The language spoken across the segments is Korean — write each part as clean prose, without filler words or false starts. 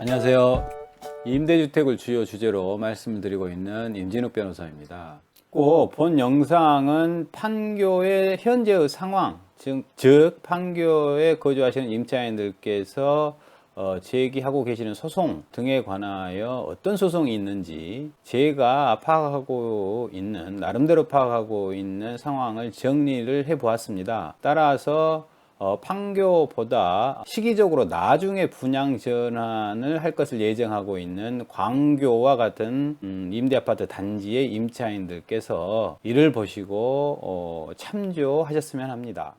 안녕하세요. 임대주택을 주요 주제로 말씀드리고 있는 임진욱 변호사입니다. 꼭 본 영상은 판교의 현재의 상황, 즉 판교에 거주하시는 임차인들께서 제기하고 계시는 소송 등에 관하여 어떤 소송이 있는지 제가 파악하고 있는, 나름대로 파악하고 있는 상황을 정리를 해 보았습니다. 따라서 판교보다 시기적으로 나중에 분양 전환을 할 것을 예정하고 있는 광교와 같은 임대아파트 단지의 임차인들께서 이를 보시고 참조하셨으면 합니다.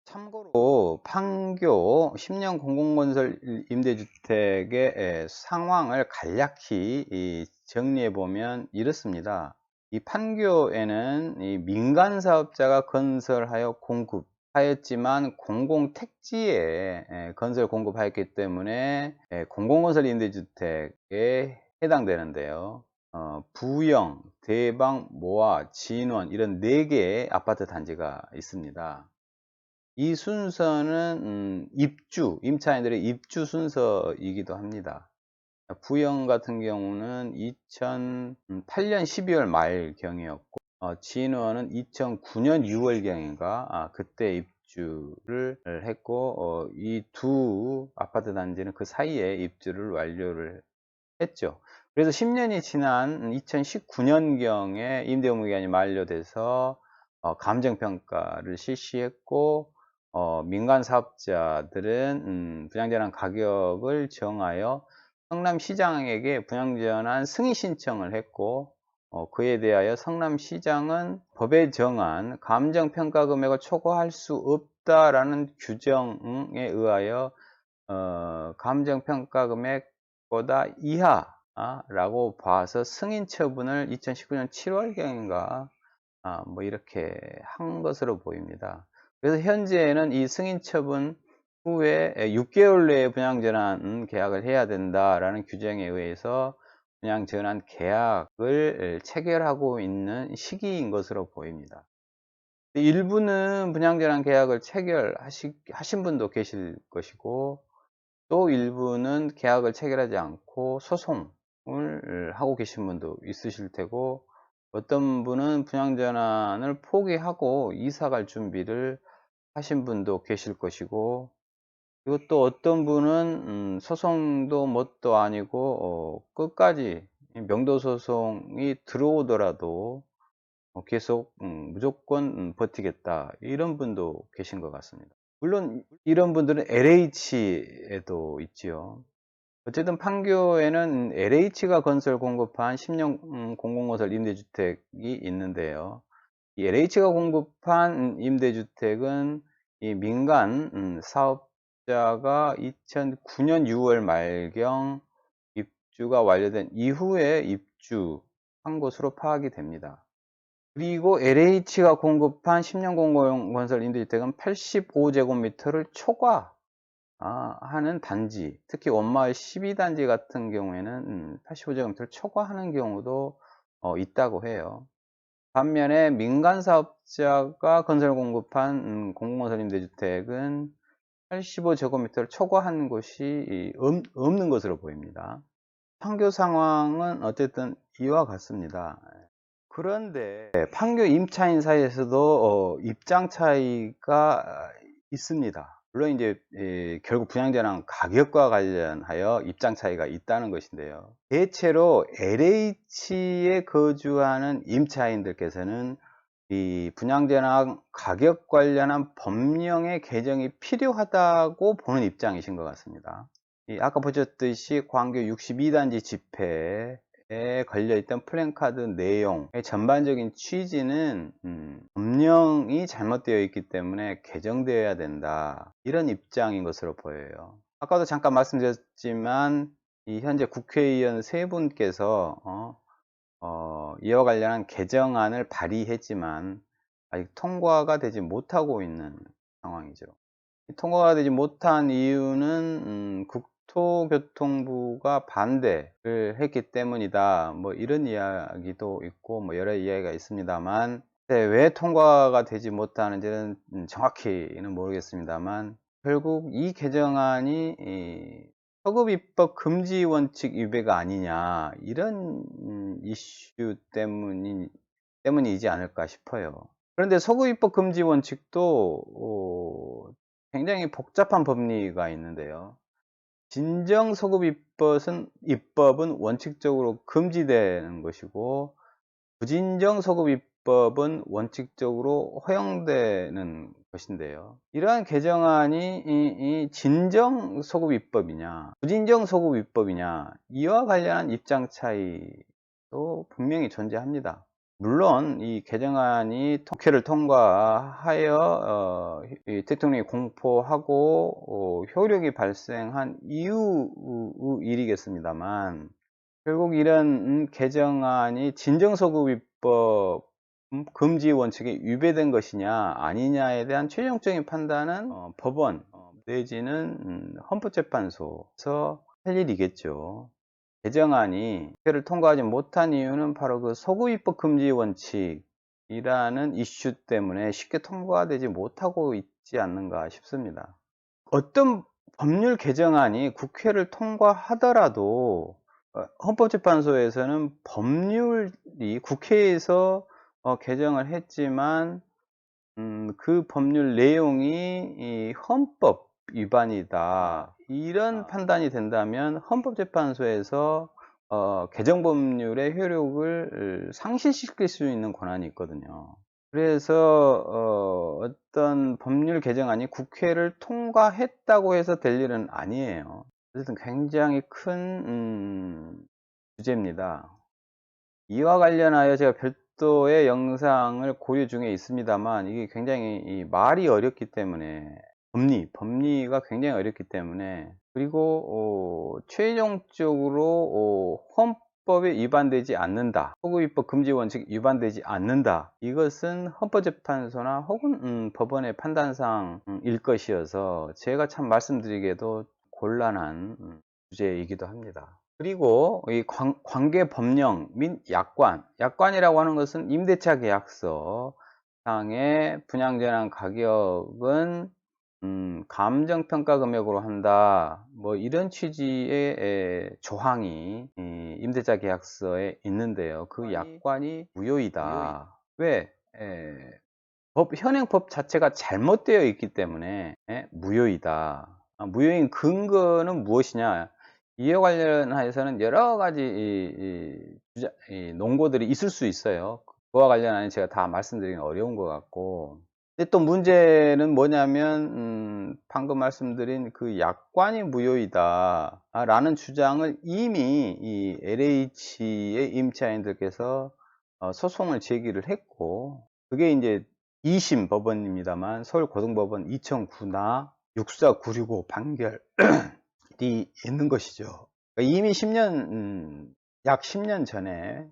참고로 판교 10년 공공건설 임대주택의 상황을 간략히 정리해 보면 이렇습니다. 이 판교에는 이 민간 사업자가 건설하여 공급하였지만 공공택지에 건설 공급하였기 때문에 공공건설 임대주택에 해당되는데요. 부영, 대방, 모아, 진원 이런 4개의 아파트 단지가 있습니다. 이 순서는 임차인들의 입주 순서이기도 합니다. 부영 같은 경우는 2008년 12월 말경이었고, 진원은 2009년 6월경인가 그때 입주를 했고, 이 두 아파트 단지는 그 사이에 입주를 완료를 했죠. 그래서 10년이 지난 2019년경에 임대 의무 기간이 만료돼서 감정평가를 실시했고, 민간 사업자들은 분양전환 가격을 정하여 성남시장에게 분양전환 승인 신청을 했고, 그에 대하여 성남시장은 법에 정한 감정평가 금액을 초과할 수 없다라는 규정에 의하여 감정평가 금액보다 이하라고 봐서 승인 처분을 2019년 7월경인가 뭐 이렇게 한 것으로 보입니다. 그래서 현재는 이 승인 처분 후에 6개월 내에 분양전환 계약을 해야 된다라는 규정에 의해서 분양전환 계약을 체결하고 있는 시기인 것으로 보입니다. 일부는 분양전환 계약을 체결하신 분도 계실 것이고, 또 일부는 계약을 체결하지 않고 소송을 하고 계신 분도 있으실 테고, 어떤 분은 분양전환을 포기하고 이사갈 준비를 하신 분도 계실 것이고, 그리고 또 어떤 분은 소송도 뭣도 아니고 끝까지 명도소송이 들어오더라도 계속 무조건 버티겠다 이런 분도 계신 것 같습니다. 물론 이런 분들은 LH에도 있지요. 어쨌든 판교에는 LH가 건설 공급한 10년 공공건설 임대주택이 있는데요. 이 LH가 공급한 임대주택은 이 민간 사업자가 2009년 6월 말경 입주가 완료된 이후에 입주한 것으로 파악이 됩니다. 그리고 LH가 공급한 10년 공공건설 임대주택은 85제곱미터를 초과하는 단지, 특히 원마을 12단지 같은 경우에는 85제곱미터를 초과하는 경우도 있다고 해요. 반면에 민간 사업자가 건설 공급한 공공건설 임대주택은 85제곱미터를 초과한 곳이 없는 것으로 보입니다. 판교 상황은 어쨌든 이와 같습니다. 그런데 판교 임차인 사이에서도 입장 차이가 있습니다. 물론 이제 결국 분양전환 가격과 관련하여 입장 차이가 있다는 것인데요. 대체로 LH에 거주하는 임차인들께서는 이 분양전환 가격 관련한 법령의 개정이 필요하다고 보는 입장이신 것 같습니다. 아까 보셨듯이 광교 62단지 집회에 걸려있던 플랜카드 내용의 전반적인 취지는 법령이 잘못되어 있기 때문에 개정되어야 된다, 이런 입장인 것으로 보여요. 아까도 잠깐 말씀드렸지만 이 현재 국회의원 3분께서 이와 관련한 개정안을 발의했지만 아직 통과가 되지 못하고 있는 상황이죠. 통과가 되지 못한 이유는 국토교통부가 반대를 했기 때문이다, 뭐 이런 이야기도 있고 뭐 여러 이야기가 있습니다만, 왜 통과가 되지 못하는지는 정확히는 모르겠습니다만, 결국 이 개정안이 소급입법 금지 원칙 위배가 아니냐, 이런 이슈 때문이지 않을까 싶어요. 그런데 소급입법 금지 원칙도 굉장히 복잡한 법리가 있는데요. 진정 소급입법은 원칙적으로 금지되는 것이고, 부진정 소급입법은 원칙적으로 허용되는 것인데요. 이러한 개정안이 이 진정 소급입법이냐, 부진정 소급입법이냐, 이와 관련한 입장 차이도 분명히 존재합니다. 물론 이 개정안이 국회를 통과하여 대통령이 공포하고 효력이 발생한 이후 일이겠습니다만, 결국 이런 개정안이 진정소급입법 금지 원칙에 위배된 것이냐 아니냐에 대한 최종적인 판단은 법원 내지는 헌법재판소에서 할 일이겠죠. 개정안이 국회를 통과하지 못한 이유는 바로 그 소급입법 금지 원칙이라는 이슈 때문에 쉽게 통과되지 못하고 있지 않는가 싶습니다. 어떤 법률 개정안이 국회를 통과하더라도 헌법재판소에서는 법률이 국회에서 개정을 했지만 그 법률 내용이 이 헌법 위반이다, 이런 판단이 된다면 헌법재판소에서 개정 법률의 효력을 상실시킬 수 있는 권한이 있거든요. 그래서 어떤 법률 개정안이 국회를 통과했다고 해서 될 일은 아니에요. 어쨌든 굉장히 큰 주제입니다. 이와 관련하여 제가 별도의 영상을 고려 중에 있습니다만, 이게 굉장히 말이 어렵기 때문에, 법리가 굉장히 어렵기 때문에, 그리고 최종적으로 헌법에 위반되지 않는다, 소급입법 금지 원칙 위반되지 않는다, 이것은 헌법재판소나 혹은 법원의 판단상일 것이어서 제가 참 말씀드리기에도 곤란한 주제이기도 합니다. 그리고 이 관계 법령 및 약관이라고 하는 것은 임대차 계약서 상의 분양전환 가격은 감정평가 금액으로 한다, 뭐 이런 취지의 조항이 임대차 계약서에 있는데요. 그 약관이 무효이다. 왜? 현행법 자체가 잘못되어 있기 때문에 무효이다. 무효인 근거는 무엇이냐? 이에 관련해서는 여러 가지 논거들이 있을 수 있어요. 그와 관련하여 제가 다 말씀드리긴 어려운 것 같고, 근데 또 문제는 뭐냐면 방금 말씀드린 그 약관이 무효이다 라는 주장을 이미 이 LH의 임차인들께서 소송을 제기를 했고, 그게 이제 2심 법원입니다만 서울고등법원 2009나 64965 판결이 있는 것이죠. 이미 약 10년 전에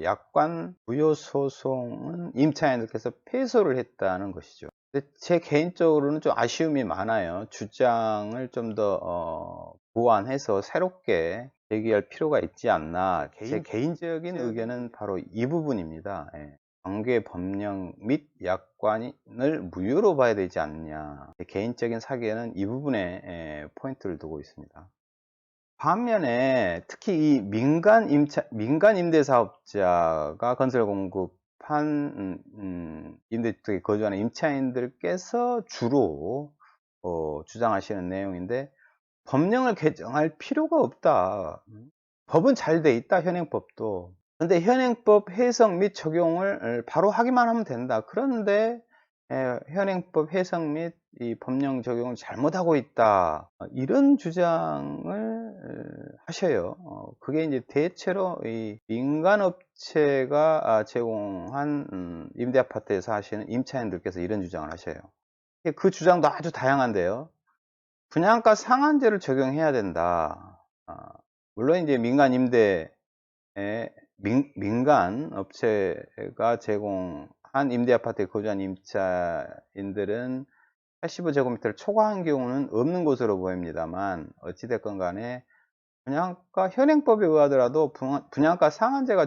약관 무효 소송은 임차인들께서 패소를 했다는 것이죠. 근데 제 개인적으로는 좀 아쉬움이 많아요. 주장을 좀 더 보완해서 새롭게 제기할 필요가 있지 않나. 제 개인적인 의견은 바로 이 부분입니다. 관계 법령 및 약관을 무효로 봐야 되지 않느냐. 제 개인적인 사견은 이 부분에 포인트를 두고 있습니다. 반면에 특히 이 민간 임대사업자가 건설 공급한 임대주택에 거주하는 임차인들께서 주로 주장하시는 내용인데, 법령을 개정할 필요가 없다. 법은 잘 돼 있다, 현행법도. 그런데 현행법 해석 및 적용을 바로 하기만 하면 된다. 그런데 현행법 해석 및 이 법령 적용을 잘못하고 있다, 이런 주장을 하셔요. 그게 이제 대체로 이 민간업체가 제공한 임대아파트에서 하시는 임차인들께서 이런 주장을 하셔요. 그 주장도 아주 다양한데요. 분양가 상한제를 적용해야 된다. 물론 이제 민간 업체가 제공한 임대아파트에 거주한 임차인들은 85제곱미터를 초과한 경우는 없는 것으로 보입니다만, 어찌됐건 간에 현행법에 의하더라도 분양가 상한제가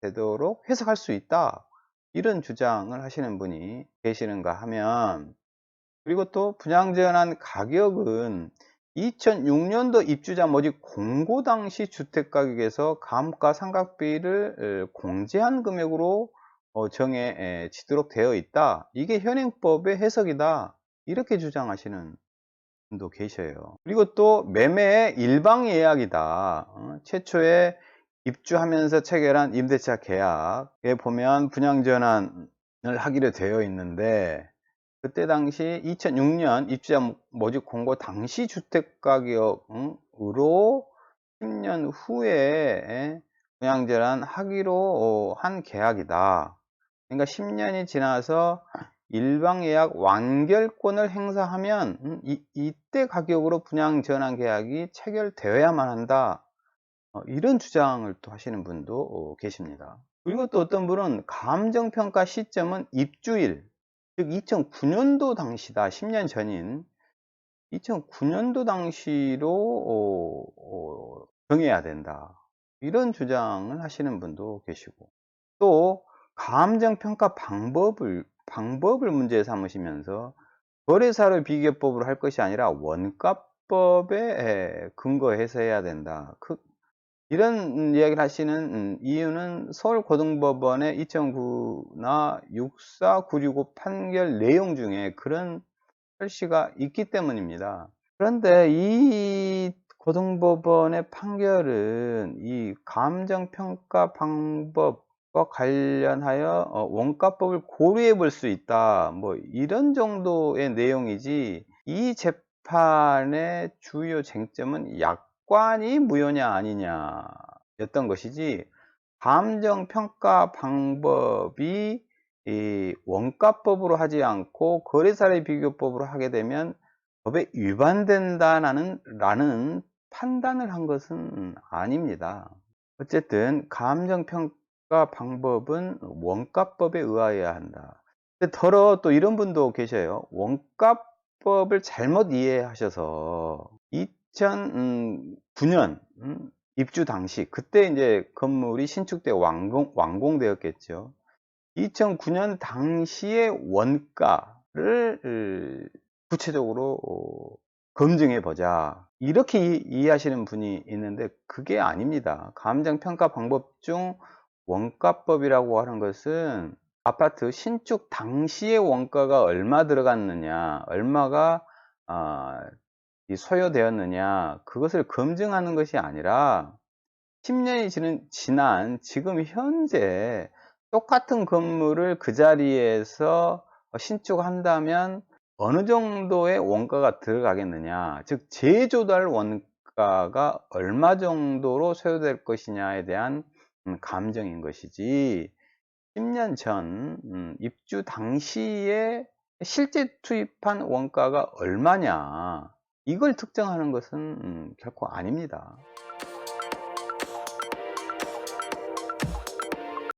적용되도록 해석할 수 있다, 이런 주장을 하시는 분이 계시는가 하면, 그리고 또 분양전환 가격은 2006년도 입주자 모집 공고 당시 주택가격에서 감가상각비를 공제한 금액으로 정해지도록 되어 있다. 이게 현행법의 해석이다. 이렇게 주장하시는 분도 계셔요. 그리고 또 매매의 일방예약이다. 최초에 입주하면서 체결한 임대차 계약에 보면 분양전환을 하기로 되어 있는데, 그때 당시 2006년 입주자 모집 공고 당시 주택가격으로 10년 후에 분양전환 하기로 한 계약이다. 그러니까 10년이 지나서 일방예약 완결권을 행사하면 이때 가격으로 분양전환 계약이 체결되어야만 한다. 이런 주장을 또 하시는 분도 계십니다. 그리고 또 어떤 분은 감정평가 시점은 입주일, 즉 2009년도 당시다. 10년 전인 2009년도 당시로 정해야 된다. 이런 주장을 하시는 분도 계시고, 또 감정평가 방법을 문제 삼으시면서 거래사를 비교법으로 할 것이 아니라 원가법에 근거해서 해야 된다. 이런 이야기를 하시는 이유는 서울고등법원의 2009나 64965 판결 내용 중에 그런 설시가 있기 때문입니다. 그런데 이 고등법원의 판결은 이 감정평가 방법과 관련하여 원가법을 고려해 볼 수 있다, 뭐 이런 정도의 내용이지, 이 재판의 주요 쟁점은 약관이 무효냐 아니냐 였던 것이지, 감정평가 방법이 이 원가법으로 하지 않고 거래사례 비교법으로 하게 되면 법에 위반된다라는 판단을 한 것은 아닙니다. 어쨌든 감정평가 방법은 원가법에 의하여야 한다. 더러 또 이런 분도 계셔요. 원가법을 잘못 이해하셔서 2009년 입주 당시, 그때 이제 건물이 신축돼 완공되었겠죠. 2009년 당시의 원가를 구체적으로 검증해 보자, 이렇게 이해하시는 분이 있는데 그게 아닙니다. 감정평가 방법 중 원가법이라고 하는 것은 아파트 신축 당시의 원가가 얼마 들어갔느냐, 얼마가 소요되었느냐, 그것을 검증하는 것이 아니라 10년이 지난 지금 현재 똑같은 건물을 그 자리에서 신축한다면 어느 정도의 원가가 들어가겠느냐, 즉 재조달 원가가 얼마 정도로 소요될 것이냐에 대한 감정인 것이지, 10년 전 입주 당시에 실제 투입한 원가가 얼마냐, 이걸 특정하는 것은 결코 아닙니다.